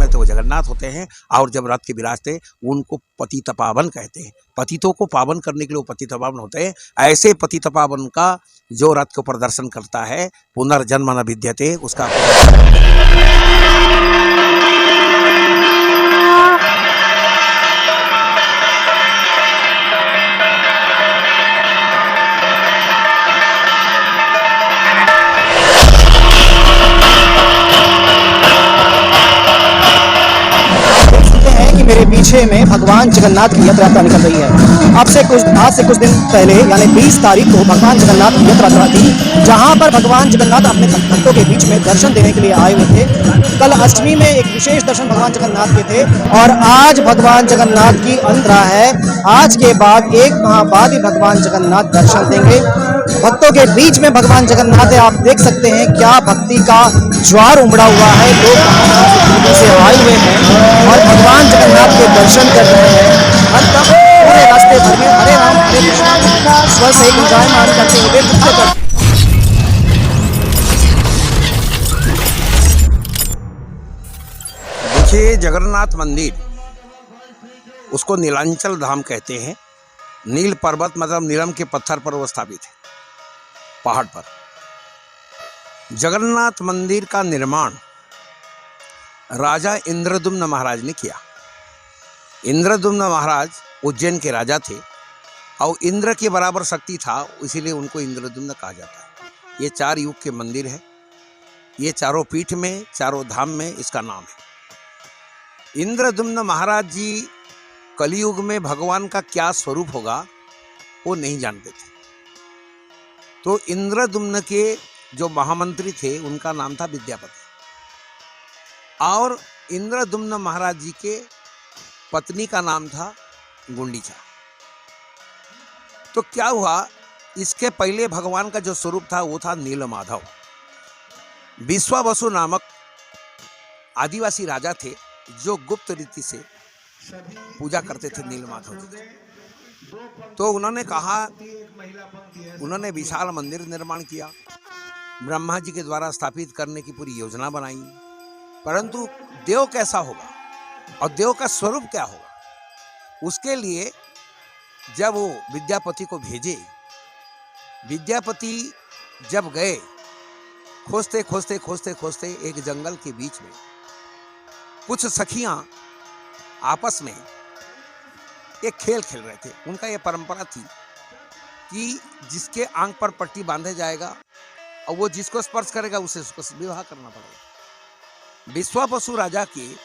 रहते वो जगन्नाथ होते हैं, और जब रथ के विराजते उनको पतितपावन कहते हैं। पतितों को पावन करने के लिए वो पतितपावन होते हैं। ऐसे पतितपावन का जो रथ को प्रदर्शन करता है, पुनर्जन्म न विद्यते, उसका मेरे पीछे में भगवान जगन्नाथ की रथ यात्रा निकल रही है। आज से कुछ दिन पहले यानी 20 तारीख को भगवान जगन्नाथ की रथ यात्रा थी, जहां पर भगवान जगन्नाथ अपने भक्तों के बीच में दर्शन देने के लिए आए हुए थे। कल अष्टमी में एक विशेष दर्शन भगवान जगन्नाथ के थे और आज भगवान जगन्नाथ की अंतरा है। आज के बाद एक माह बाद ही भगवान जगन्नाथ दर्शन देंगे। भक्तों के बीच में भगवान जगन्नाथ है, आप देख सकते हैं क्या भक्ति का ज्वार उमड़ा हुआ है। लोग से आए हुए हैं और भगवान जगन्नाथ के दर्शन कर रहे हैं। भक्त पूरे रास्ते भर में हरे राम हरे कृष्ण स्वर से गुंजायमान करते हुए नृत्य करते। देखिए, जगन्नाथ मंदिर उसको नीलांचल धाम कहते हैं। नील पर्वत मतलब नीलम के पत्थर पर वो स्थापित है, पहाड़ पर। जगन्नाथ मंदिर का निर्माण राजा इंद्रद्युम्न महाराज ने किया। इंद्रद्युम्न महाराज उज्जैन के राजा थे और इंद्र के बराबर शक्ति था, इसीलिए उनको इंद्रद्युम्न कहा जाता है। ये 4 युग के मंदिर है, ये चारों पीठ में, चारों धाम में इसका नाम है। इंद्रद्युम्न महाराज जी कलयुग में भगवान का क्या स्वरूप होगा वो नहीं जानते थे। तो इंद्रद्युम्न के जो महामंत्री थे उनका नाम था विद्यापति, और इंद्रद्युम्न महाराज जी के पत्नी का नाम था गुंडीचा। तो क्या हुआ, इसके पहले भगवान का जो स्वरूप था वो था नीलमाधव। विश्वावसु नामक आदिवासी राजा थे जो गुप्त रीति से पूजा करते थे नीलमाधव जी। तो उन्होंने कहा, उन्होंने विशाल मंदिर निर्माण किया, ब्रह्मा जी के द्वारा स्थापित करने की पूरी योजना बनाई। परंतु देव कैसा होगा और देव का स्वरूप क्या होगा, उसके लिए जब वो विद्यापति को भेजे, विद्यापति जब गए, खोजते खोजते खोजते खोजते एक जंगल के बीच में कुछ सखियां आपस में एक खेल खेल रहे थे। उनका यह परंपरा थी कि जिसके आंख पर पट्टी बांधे जाएगा और वो जिसको स्पर्श करेगा उसे उसको विवाह करना पड़ेगा। विश्वावसु राजा की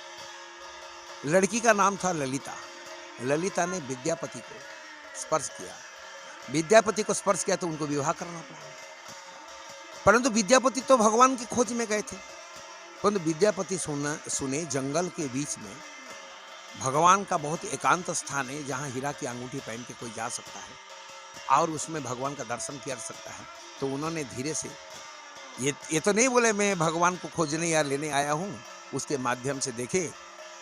लड़की का नाम था ललिता। ललिता ने विद्यापति को स्पर्श किया, विद्यापति को स्पर्श किया तो उनको विवाह करना पड़ा। परंतु विद्यापति तो भगवान की खोज में गए थे। परंतु विद्यापति सुने जंगल के बीच में भगवान का बहुत एकांत स्थान है, जहाँ हीरा की अंगूठी पहन के कोई जा सकता है और उसमें भगवान का दर्शन किया जा सकता है। तो उन्होंने धीरे से ये तो नहीं बोले मैं भगवान को खोजने या लेने आया हूँ, उसके माध्यम से देखे।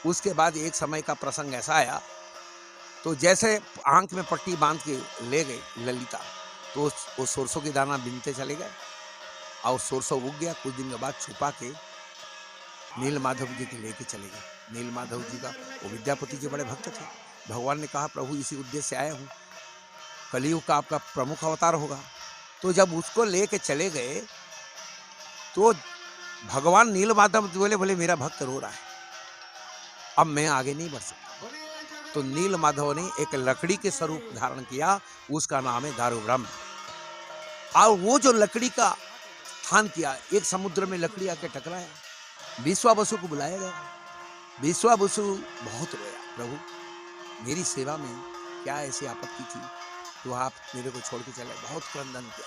उसके बाद एक समय का प्रसंग ऐसा आया, तो जैसे आंख में पट्टी बांध के ले गए ललिता, तो वो सरसों के दाना बीनते चले गए और सरसों उग गया। कुछ दिन के बाद छुपा के नीलमाधव जी के लेके चले गए। नीलमाधव जी का, वो विद्यापति जी बड़े भक्त थे। भगवान ने कहा, प्रभु इसी उद्देश्य से आया हूँ, कलयुग का आपका प्रमुख अवतार होगा। तो जब उसको लेके चले गए तो भगवान नीलमाधव बोले मेरा भक्त रो रहा है, अब मैं आगे नहीं बढ़ सकता। तो नीलमाधव ने एक लकड़ी के स्वरूप धारण किया, उसका नाम है दारू ब्रह्म। और वो जो लकड़ी का स्थान किया, एक समुद्र में लकड़ी आके टकराया, विश्वावसु को बुलाया गया। विश्वावसु बहुत रोया, प्रभु मेरी सेवा में क्या ऐसी आपत्ति थी तो आप मेरे को छोड़ के चले। बहुत क्रंदन किया।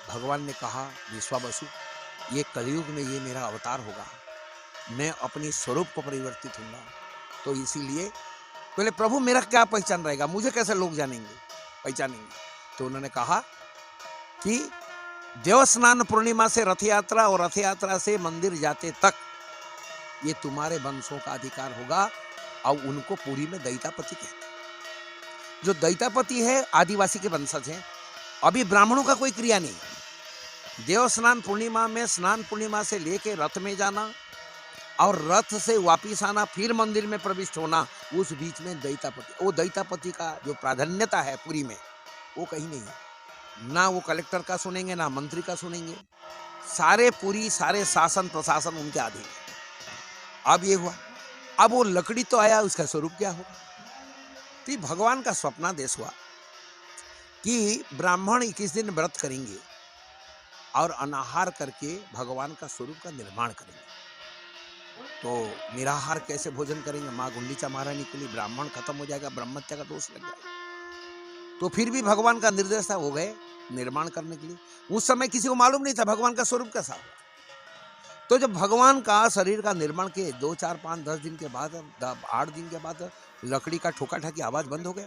भगवान ने कहा विश्वावसु, ये कलयुग में ये मेरा अवतार होगा, मैं अपनी स्वरूप को परिवर्तित होऊंगा। तो इसीलिए बोले, प्रभु मेरा क्या पहचान रहेगा, मुझे कैसे लोग पहचानेंगे। तो उन्होंने कहा कि देवस्नान पूर्णिमा से रथ यात्रा और रथ यात्रा से मंदिर जाते तक ये तुम्हारे वंशों का अधिकार होगा। और उनको पुरी में दैतापति कहते हैं। जो दैतापति है आदिवासी के वंशज हैं। अभी ब्राह्मणों का कोई क्रिया नहीं, देव स्नान पूर्णिमा में स्नान पूर्णिमा से लेके रथ में जाना और रथ से वापिस आना, फिर मंदिर में प्रविष्ट होना, उस बीच में दैतापति, वो दैतापति का जो प्राधान्यता है पुरी में, वो कहीं नहीं है। ना वो कलेक्टर का सुनेंगे, ना मंत्री का सुनेंगे, सारे पुरी, सारे शासन प्रशासन उनके अधीन है। अब ये हुआ, अब वो लकड़ी तो आया, उसका स्वरूप क्या हुआ? तो भगवान का स्वप्नादेश हुआ कि ब्राह्मण 21 दिन व्रत करेंगे और अनाहार करके भगवान का स्वरूप का निर्माण करेंगे। तो निराहार कैसे भोजन करेंगे? माँ गुंडीचा महारानी के लिए ब्राह्मण खत्म हो जाएगा, ब्रह्महत्या का दोष लग जाएगा। तो फिर भी भगवान का निर्देश था, हो गए निर्माण करने के लिए। उस समय किसी को मालूम नहीं था भगवान का स्वरूप कैसा होगा। तो जब भगवान का शरीर का निर्माण के 2, 4, 5, 10 दिन के बाद, 8 दिन के बाद लकड़ी का ठोका ठाकी आवाज बंद हो गया।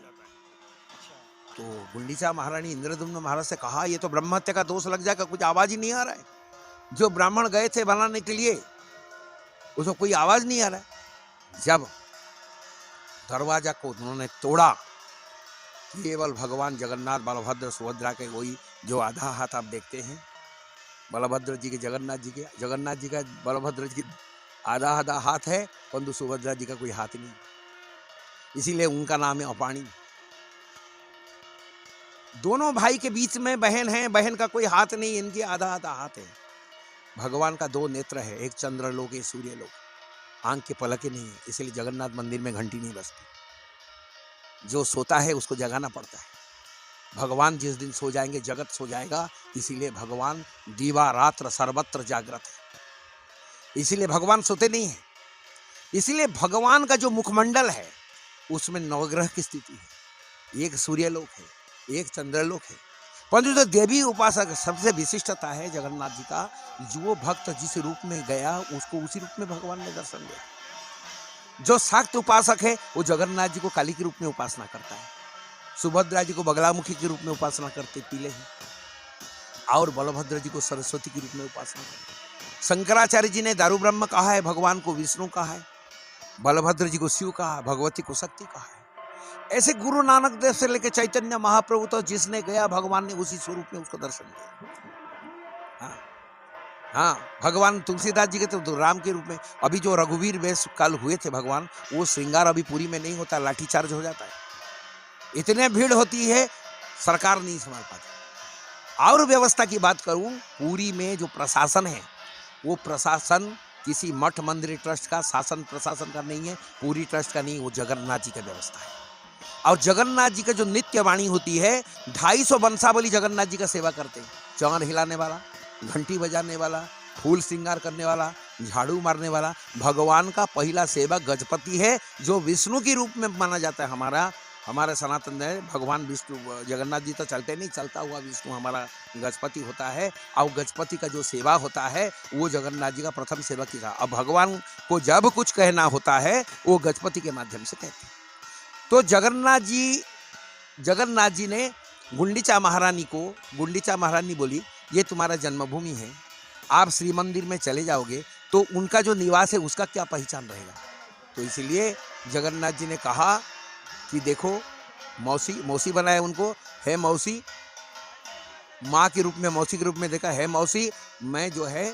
तो गुंडीचा महारानी इंद्रदुम्न महाराज से कहा, ये तो ब्रह्महत्या का दोष लग जाएगा, कुछ आवाज ही नहीं आ रहा है। जो ब्राह्मण गए थे बनाने के लिए, उसको कोई आवाज नहीं आ रहा है। जब दरवाजा को उन्होंने तोड़ा, केवल भगवान जगन्नाथ, बलभद्र, सुभद्रा के वही जो आधा हाथ आप देखते हैं, बलभद्र जी के, जगन्नाथ जी का बलभद्र जी आधा आधा हाथ है, परंतु सुभद्रा जी का कोई हाथ नहीं, इसीलिए उनका नाम है अपाणी। दोनों भाई के बीच में बहन है, बहन का कोई हाथ नहीं, इनकी आधा आधा हाथ है। भगवान का 2 नेत्र है, एक चंद्रलोक, एक सूर्यलोक, आंख के पलके नहीं है, इसलिए जगन्नाथ मंदिर में घंटी नहीं बजती। जो सोता है उसको जगाना पड़ता है। भगवान जिस दिन सो जाएंगे जगत सो जाएगा, इसीलिए भगवान दीवा रात्र सर्वत्र जागृत है, इसीलिए भगवान सोते नहीं है। इसीलिए भगवान का जो मुखमंडल है उसमें नवग्रह की स्थिति है, एक सूर्यलोक है, एक चंद्रलोक है। परंतु जो देवी उपासक सबसे विशिष्टता है जगन्नाथ जी का, जो भक्त जिस रूप में गया उसको उसी रूप में भगवान ने दर्शन दिया। जो शाक्त उपासक है वो जगन्नाथ जी को काली के रूप में उपासना करता है, सुभद्रा जी को बगलामुखी के रूप में उपासना करते पीले हैं, और बलभद्र जी को सरस्वती के रूप में उपासना करते हैं। शंकराचार्य जी ने दारू ब्रह्म कहा है, भगवान को विष्णु कहा है, बलभद्र जी को शिव कहा है, भगवती को शक्ति कहा है। ऐसे गुरु नानक देव से लेकर चैतन्य महाप्रभु तो जिसने गया भगवान ने उसी स्वरूप में उसको दर्शन दिया। हाँ, भगवान तुलसीदास जी के तो राम के रूप में। अभी जो रघुवीर वेश कल हुए थे भगवान, वो श्रृंगार अभी पूरी में नहीं होता, लाठीचार्ज हो जाता है, इतने भीड़ होती है, सरकार नहीं संभाल पाती। और व्यवस्था की बात करूं, पूरी में जो प्रशासन है वो प्रशासन किसी मठ मंदिर ट्रस्ट का, शासन प्रशासन का नहीं है, पूरी ट्रस्ट का नहीं, वो जगन्नाथ जी का व्यवस्था है। और जगन्नाथ जी का जो नित्य वाणी होती है, 250 वंशावली जगन्नाथ जी का सेवा करते हैं। चौर हिलाने वाला, घंटी बजाने वाला, फूल श्रृंगार करने वाला, झाड़ू मारने वाला। भगवान का पहला सेवक गजपति है, जो विष्णु के रूप में माना जाता है। हमारे सनातन में भगवान विष्णु, जगन्नाथ जी तो चलते नहीं, चलता हुआ विष्णु हमारा गजपति होता है। और गजपति का जो सेवा होता है वो जगन्नाथ जी का प्रथम सेवक ही था। अब भगवान को जब कुछ कहना होता है वो गजपति के माध्यम से कहते हैं। तो जगन्नाथ जी ने गुंडीचा महारानी बोली, ये तुम्हारा जन्मभूमि है, आप श्री मंदिर में चले जाओगे तो उनका जो निवास है उसका क्या पहचान रहेगा। तो इसलिए जगन्नाथ जी ने कहा कि देखो, मौसी बनाया उनको, है मौसी, माँ के रूप में, मौसी के रूप में देखा, है मौसी, मैं जो है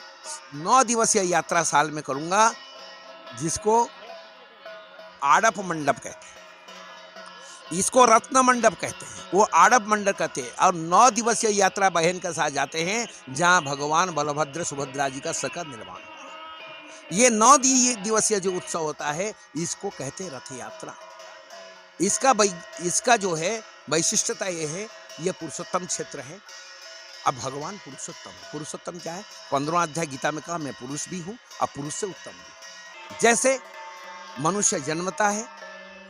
9 दिवसीय यात्रा साल में करूंगा, जिसको आड़प मंडप कहते हैं, इसको रत्न मंडप कहते हैं, वो आड़प मंडप कहते हैं। और 9 दिवसीय यात्रा बहन के साथ जाते हैं, जहां भगवान बलभद्र सुभद्रा जी का सकर निर्माण। ये 9 दिवसीय जो उत्सव होता है इसको कहते हैं रथ यात्रा। इसका जो है वैशिष्टता ये है, ये पुरुषोत्तम क्षेत्र है। अब भगवान पुरुषोत्तम क्या है? 15वां अध्याय गीता में कहा, मैं पुरुष भी हूँ और पुरुष से उत्तम भी। जैसे मनुष्य जन्मता है,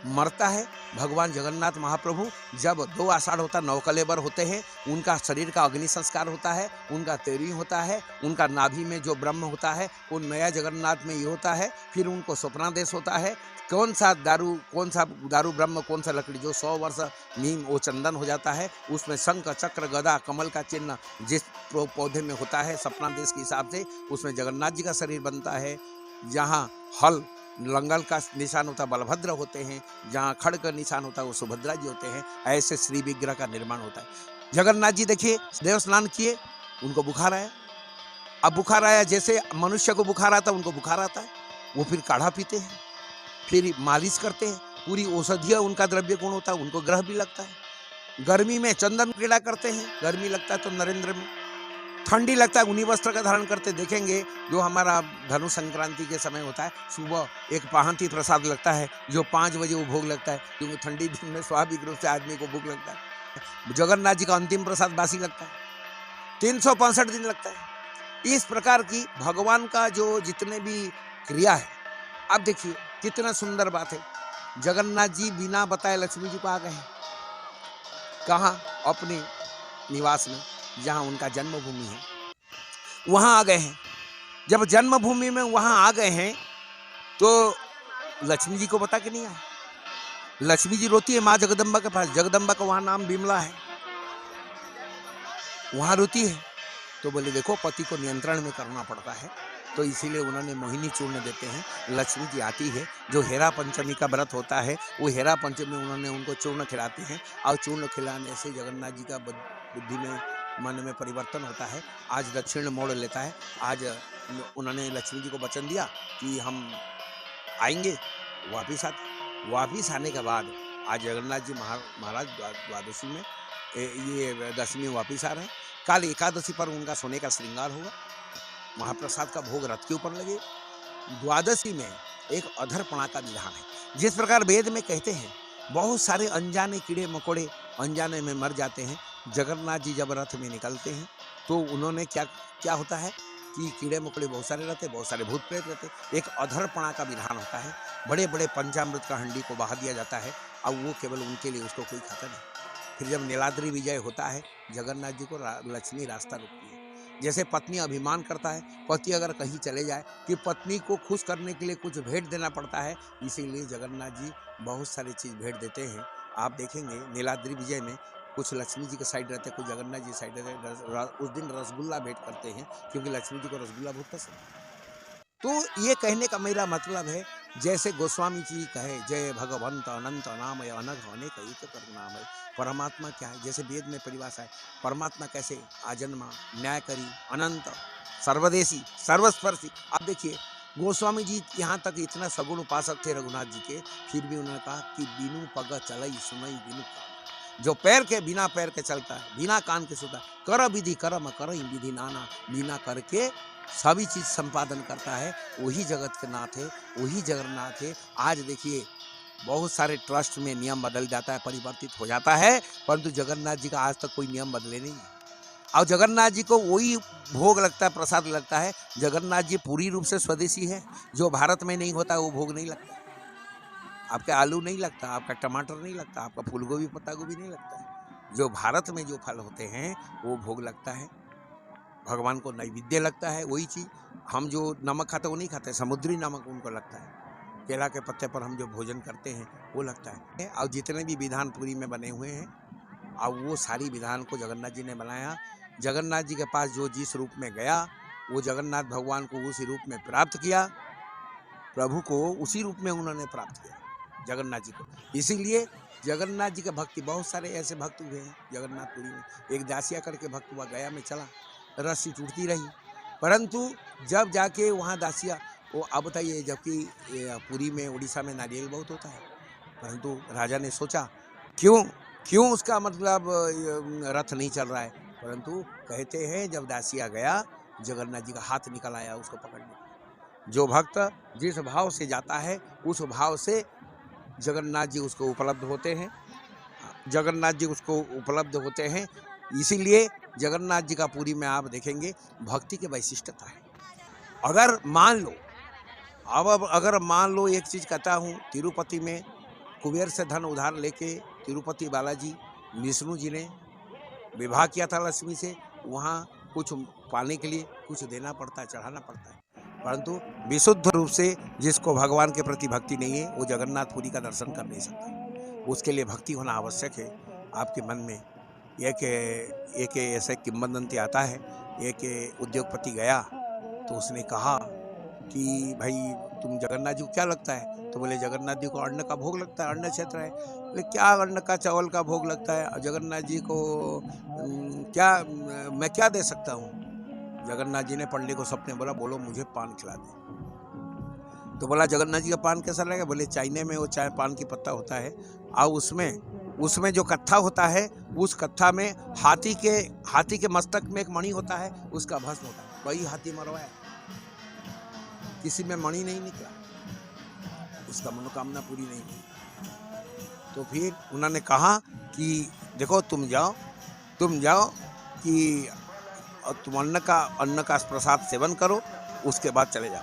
मरता है, भगवान जगन्नाथ महाप्रभु जब 2 आषाढ़ होता, नवकलेबर होते हैं, उनका शरीर का अग्नि संस्कार होता है, उनका तेरी होता है, उनका नाभि में जो ब्रह्म होता है वो नया जगन्नाथ में ये होता है। फिर उनको स्वप्नादेश होता है, कौन सा दारू ब्रह्म, कौन सा लकड़ी, जो 100 वर्ष नीम वो चंदन हो जाता है, उसमें शंख चक्र गदा कमल का चिन्ह जिस पौधे में होता है स्वप्नादेश के हिसाब से, उसमें जगन्नाथ जी का शरीर बनता है। जहाँ हल लंगल का निशान होता है बलभद्र होते हैं, जहाँ खड़ का निशान होता है वो सुभद्रा जी होते हैं। ऐसे श्री विग्रह का निर्माण होता है। जगन्नाथ जी देखिए देव स्नान किए, उनको बुखार आया। अब बुखार आया, जैसे मनुष्य को बुखार आता है उनको बुखार आता है, वो फिर काढ़ा पीते हैं, फिर मालिश करते हैं, पूरी औषधीय उनका द्रव्य गुण होता है, उनको ग्रह भी लगता है। गर्मी में चंदन क्रीड़ा करते हैं, गर्मी लगता है तो नरेंद्र में, ठंडी लगता है ऊनी वस्त्र का धारण करते। देखेंगे जो हमारा धनु संक्रांति के समय होता है, सुबह एक पाहंती प्रसाद लगता है जो 5 बजे वो भोग लगता है, क्योंकि ठंडी दिन में स्वाभाविक रूप से आदमी को भूख लगता है। जगन्नाथ जी का अंतिम प्रसाद बासी लगता है, 365 दिन लगता है। इस प्रकार की भगवान का जो जितने भी क्रिया है, आप देखिए कितना सुंदर बात है। जगन्नाथ जी बिना बताए लक्ष्मी जी को आ गए हैं, कहाँ? अपने निवास में, जहाँ उनका जन्मभूमि है, वहाँ आ गए हैं। जब जन्मभूमि में वहाँ आ गए हैं तो लक्ष्मी जी को बता के नहीं आए। लक्ष्मी जी रोती है माँ जगदम्बा के पास, जगदम्बा का वहाँ नाम बिमला है, वहाँ रोती है। तो बोले देखो पति को नियंत्रण में करना पड़ता है, तो इसीलिए उन्होंने मोहिनी चूर्ण देते हैं। लक्ष्मी जी आती है, जो हेरा पंचमी का व्रत होता है वो हेरा पंचमी में उन्होंने उनको चूर्ण खिलाते हैं, और चूर्ण खिलाने से जगन्नाथ जी का बुद्धि में मन में परिवर्तन होता है। आज दक्षिण मोड़ लेता है। आज उन्होंने लक्ष्मी जी को वचन दिया कि हम आएंगे, वापिस आने के बाद आज जगन्नाथ जी महाराज द्वादशी में ये दशमी वापिस आ रहे हैं। काल एकादशी पर उनका सोने का श्रृंगार होगा, महाप्रसाद का भोग रथ के ऊपर लगे। द्वादशी में एक अधरपणा का विधान है। जिस प्रकार वेद में कहते हैं बहुत सारे अनजाने कीड़े मकोड़े अनजाने में मर जाते हैं, जगन्नाथ जी जब रथ में निकलते हैं तो उन्होंने क्या होता है कि कीड़े मकोड़े बहुत सारे रहते, बहुत सारे भूत प्रेत रहते। एक अधरपणा का विधान होता है, बड़े बड़े पंचामृत का हंडी को बहा दिया जाता है, और वो केवल उनके लिए, उसको कोई खाता नहीं। फिर जब नीलाद्री विजय होता है, जगन्नाथ जी को लक्ष्मी रास्ता रोकती है। जैसे पत्नी अभिमान करता है, पति अगर कहीं चले जाए कि पत्नी को खुश करने के लिए कुछ भेंट देना पड़ता है, इसीलिए जगन्नाथ जी बहुत सारी चीज़ भेंट देते हैं। आप देखेंगे नीलाद्री विजय में कुछ लक्ष्मी जी के साइड रहते हैं, कुछ जगन्नाथ जी साइड रहते हैं। उस दिन रसगुल्ला भेंट करते हैं, क्योंकि लक्ष्मी जी को रसगुल्ला बहुत पसंद है। तो ये कहने का मेरा मतलब है, जैसे गोस्वामी जी कहे, जय भगवंत अनंत नामय अनघ अनेक एक नामय। परमात्मा क्या है? जैसे वेद में परिभाषा है, परमात्मा कैसे? आजन्मा, न्यायकारी, अनंत, सर्वदेशी, सर्वस्पर्शी। आप देखिए गोस्वामी जी यहाँ तक इतना सगुण उपासक थे रघुनाथ जी के, फिर भी उन्होंने कहा कि बिनु पग चलई सुनई बिनु कान। जो पैर के बिना पैर के चलता है, बिना कान के सुनता, कर विधि कर्म करई विधि नाना, बिना करके सभी चीज संपादन करता है, वही जगत के नाथ है, वही जगन्नाथ है। आज देखिए बहुत सारे ट्रस्ट में नियम बदल जाता है, परिवर्तित हो जाता है, परंतु जगन्नाथ जी का आज तक कोई नियम बदले नहीं है। और जगन्नाथ जी को वही भोग लगता है, प्रसाद लगता है। जगन्नाथ जी पूरी रूप से स्वदेशी है, जो भारत में नहीं होता वो भोग नहीं लगता। आपके आलू नहीं लगता, आपका टमाटर नहीं लगता, आपका फूलगोभी पत्ता गोभी नहीं लगता है। जो भारत में जो फल होते हैं वो भोग लगता है, भगवान को नैवेद्य लगता है। वही चीज़ हम जो नमक खाते वो नहीं खाते, समुद्री नमक उनको लगता है। केला के पत्ते पर हम जो भोजन करते हैं वो लगता है। और जितने भी विधान पुरी में बने हुए हैं, और वो सारी विधान को जगन्नाथ जी ने बनाया। जगन्नाथ जी के पास जो जिस रूप में गया, वो जगन्नाथ भगवान को उसी रूप में प्राप्त किया, प्रभु को उसी रूप में उन्होंने प्राप्त किया जगन्नाथ जी को। इसीलिए जगन्नाथ जी के भक्ति, बहुत सारे ऐसे भक्त हुए हैं जगन्नाथपुरी में। एक दासिया करके भक्त हुआ, गया में चला, रस्सी टूटती रही, परंतु जब जाके वहाँ दासिया, वो अब बताइए, जबकि पुरी में उड़ीसा में नारियल बहुत होता है, परंतु राजा ने सोचा क्यों उसका मतलब रथ नहीं चल रहा है, परंतु कहते हैं जब दासिया गया, जगन्नाथ जी का हाथ निकल आया उसको पकड़ने। जो भक्त जिस भाव से जाता है उस भाव से जगन्नाथ जी उसको उपलब्ध होते हैं, जगन्नाथ जी उसको उपलब्ध होते हैं। इसीलिए जगन्नाथ जी का पुरी में आप देखेंगे भक्ति की वैशिष्टता है। अगर मान लो एक चीज़ कहता हूँ, तिरुपति में कुबेर से धन उधार लेके तिरुपति बालाजी विष्णु जी ने विवाह किया था लक्ष्मी से। वहाँ कुछ पाने के लिए कुछ देना पड़ता है, चढ़ाना पड़ता है, परंतु विशुद्ध रूप से जिसको भगवान के प्रति भक्ति नहीं है वो जगन्नाथपुरी का दर्शन कर नहीं सकता। उसके लिए भक्ति होना आवश्यक है आपके मन में। एक ऐसे किंवदंती आता है, एक उद्योगपति गया तो उसने कहा कि भाई तुम जगन्नाथ जी को क्या लगता है? तो बोले जगन्नाथ जी को अन्न का भोग लगता है, अन्न क्षेत्र है। बोले क्या अन्न का चावल का भोग लगता है? जगन्नाथ जी को मैं क्या दे सकता हूँ? जगन्नाथ जी ने पंडित को सपने बोला, बोलो मुझे पान खिला दे। तो बोला जगन्नाथ जी का पान कैसा लगेगा? बोले चाइने में वो चाय पान की पत्ता होता है और उसमें जो कत्था होता है, उस कत्था में हाथी के मस्तक में एक मणि होता है, उसका भस्म होता है, वही हाथी मरवाया। किसी में मणि नहीं निकला, उसका मनोकामना पूरी नहीं हुई। तो फिर उन्होंने कहा कि देखो तुम जाओ कि तुम अन्न का प्रसाद सेवन करो, उसके बाद चले जाओ।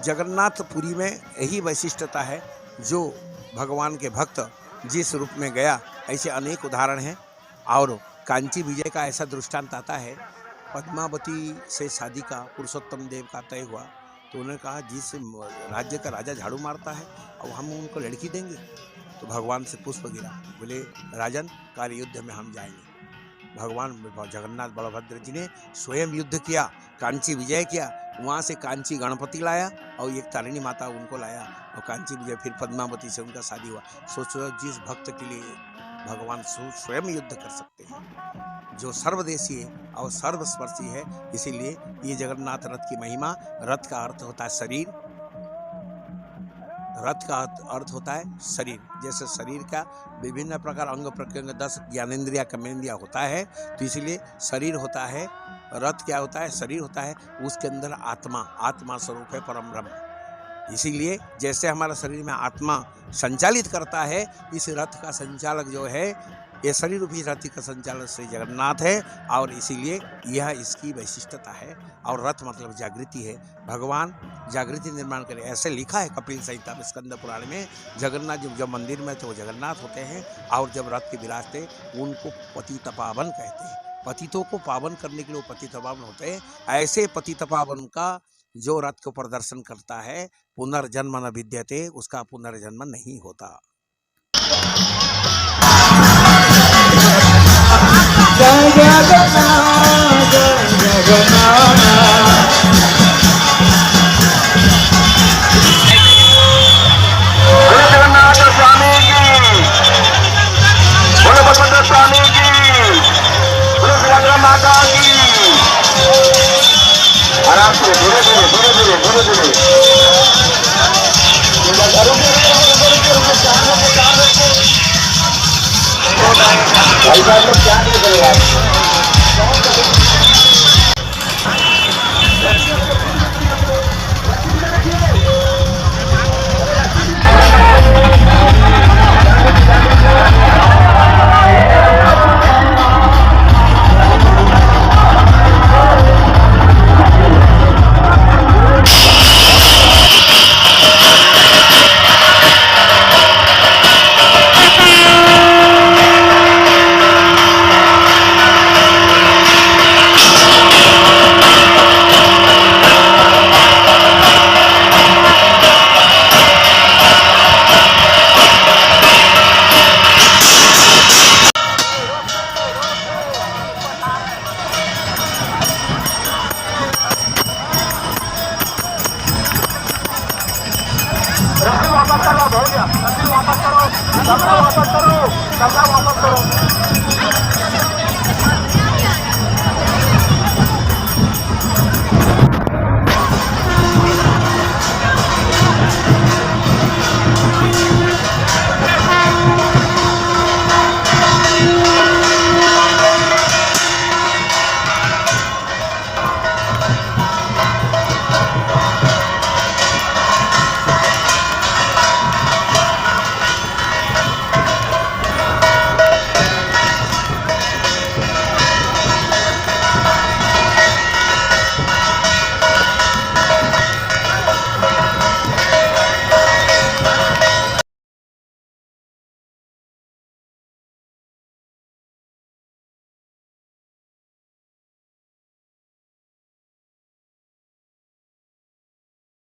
जगन्नाथपुरी में यही वैशिष्टता है, जो भगवान के भक्त जिस रूप में गया, ऐसे अनेक उदाहरण हैं। और कांची विजय का ऐसा दृष्टांत आता है, पद्मावती से शादी का पुरुषोत्तम देव का तय हुआ, तो उन्होंने कहा जिस राज्य का राजा झाड़ू मारता है और हम उनको लड़की देंगे। तो भगवान से पुष्प गिरा, बोले राजन कार्य युद्ध में हम जाएंगे। भगवान जगन्नाथ बलभद्र जी ने स्वयं युद्ध किया, कांची विजय किया, वहाँ से कांची गणपति लाया और एक तारिणी माता उनको लाया और कांची विजय, फिर पद्मावती से उनका शादी हुआ। सोचो जिस भक्त के लिए भगवान स्वयं युद्ध कर सकते हैं, जो सर्वदेशी है और सर्वस्पर्शी है। इसीलिए ये जगन्नाथ रथ की महिमा। रथ का अर्थ होता है शरीर, रथ का अर्थ होता है शरीर। जैसे शरीर का विभिन्न प्रकार अंग प्रत्यंग 10 ज्ञानेंद्रिया कर्मेंद्रिया होता है, तो इसलिए शरीर होता है। रथ क्या होता है? शरीर होता है, उसके अंदर आत्मा स्वरूप है परम ब्रह्म। इसीलिए जैसे हमारा शरीर में आत्मा संचालित करता है, इस रथ का संचालक जो है, ये शरीर रूपी रथ का संचालक श्री जगन्नाथ है। और इसीलिए यह इसकी वैशिष्टता है। और रथ मतलब जागृति है, भगवान जागृति निर्माण करे। ऐसे लिखा है कपिल संहिता में, स्कंद पुराण में, जगन्नाथ जब मंदिर में थे वो जगन्नाथ होते हैं, और जब रथ के विराजते उनको पतित पावन कहते हैं। पतितों को पावन करने के लिए वो पतित पावन होते हैं। ऐसे पतित पावन का जो रथ को प्रदर्शन करता है, पुनर्जन्म न विद्यते, उसका पुनर्जन्म नहीं होता। जय जगन्नाथ जय जगन्नाथ। बोलो जगन्नाथ स्वामी की, बोलो बलभद्र स्वामी की, बोलो सुभद्रा माता की। आराम से धीरे धीरे धीरे धीरे धीरे धीरे भाई साहब लोग क्या नहीं करेगा। वापस करो, वापस करो, वापस करो।